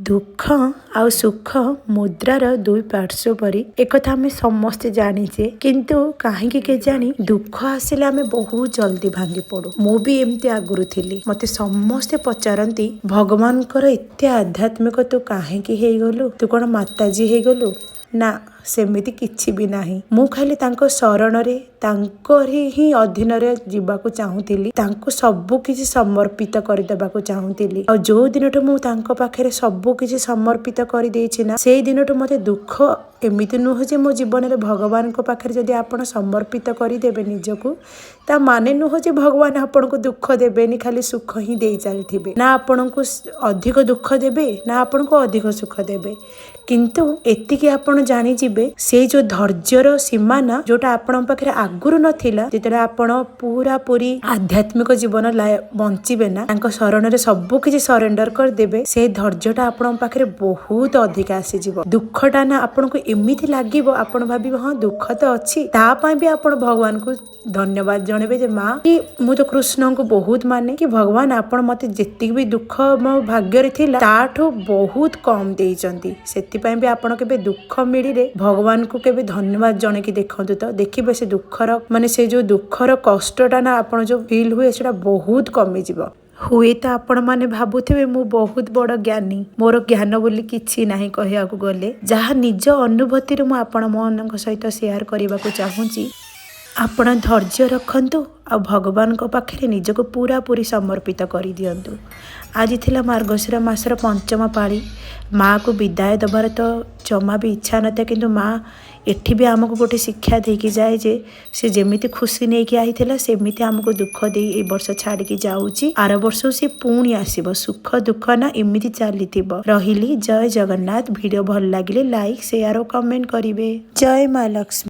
दुख आउ सुख मुद्रार दुई पार्श्व परी एक आम समस्ते जानीचे किंतु कहीं के जानी दुख आसिले आम बहुत जल्दी भांगी पड़ू। मु भी एमती आगुरी थी। मते समस्ते पचारती भगवान एते आध्यात्मिक तू कहीं गलु, तू कौन माताजी हो गलु ना सेमिति किछि भी नाही। मु खाली तांको शरण रे तांकोरी ही अधीन रे जीवाकू चाहूतिली, तांको सबु किछि समर्पित कर देबाकू चाहूतिली। आ जो दिनटो मु तांको पाखरे सबु किछि समर्पित कर देछि ना, सेई दिनटो मते दुख एमिति नुह जे मो जीवन रे भगवान को पाखरे जदि आपण समर्पित कर देबे निजकू, ता माने नुह जे भगवान आपण को दुख देबेनी, खाली सुख ही दे चलथिबे ना। आपण को अधिक दुख देबे ना आपण को अधिक सुख देबे, किंतु एतिकी आपण जानि जिबे से जो धैर्यर सीमा ना जोटा आपण पाखरे आगुरु नथिला, जेतरा आपण पूरा पूरी आध्यात्मिक जीवन बंचिबे ना, तांको शरण रे सबु किछि सरेंडर कर देबे, से धैर्यटा आपण पाखरे बहुत अधिक आसी जिवो। दुखटा ना आपण को एमिति लागिवो, आपण भाबिबो हां दुख तो अछि, ता पई भी आपण भगवान को धन्यवाद जणेबे जे मां कि मु तो कृष्ण को बहुत माने कि भगवान आपण मते जेति भी दुख मो भाग्य रे थिला ताठो बहुत कम देइचंती। सेति पई भी आपण केबे दुख मिलिरे भगवान को केबे धन्यवाद जणे कि देखंतु, तो देखिबे से दुखर माने से जो दुखर कष्टटा ना आपण जो फील हुए सेटा बहुत कमी जिवो। हुए तो आपण माने भाबुथिबे मु बहुत बड़ ज्ञानी, मोर ज्ञान बोली किछि नाही कहिया को गले, जहा निज अनुभूति रे मु आपण मनक सहित शेयर करबा को चाहूची। आपण धैर्य रखंतु आ भगवान को पाखे निजको पूरा पूरी समर्पित कर दियंतु। आज थिला मार्गशीर मासर पंचम पाली, माँ को विदाय दबार तो जमा भी इच्छा नता, किंतु माँ एठी भी आमको गोटे शिक्षा देकी जाए जे से जेमिति खुशी नहीं कि आइथिला सेमिति आमको दुख दे ए वर्ष छाड़ी की जाउची, आर वर्ष से पुणी आसीबो। सुख दुख ना एमिति चलीथिबो। रहिली। जय जगन्नाथ। वीडियो भल लागिले लाइक शेयर और कमेंट करिवे। जय माँ लक्ष्मी।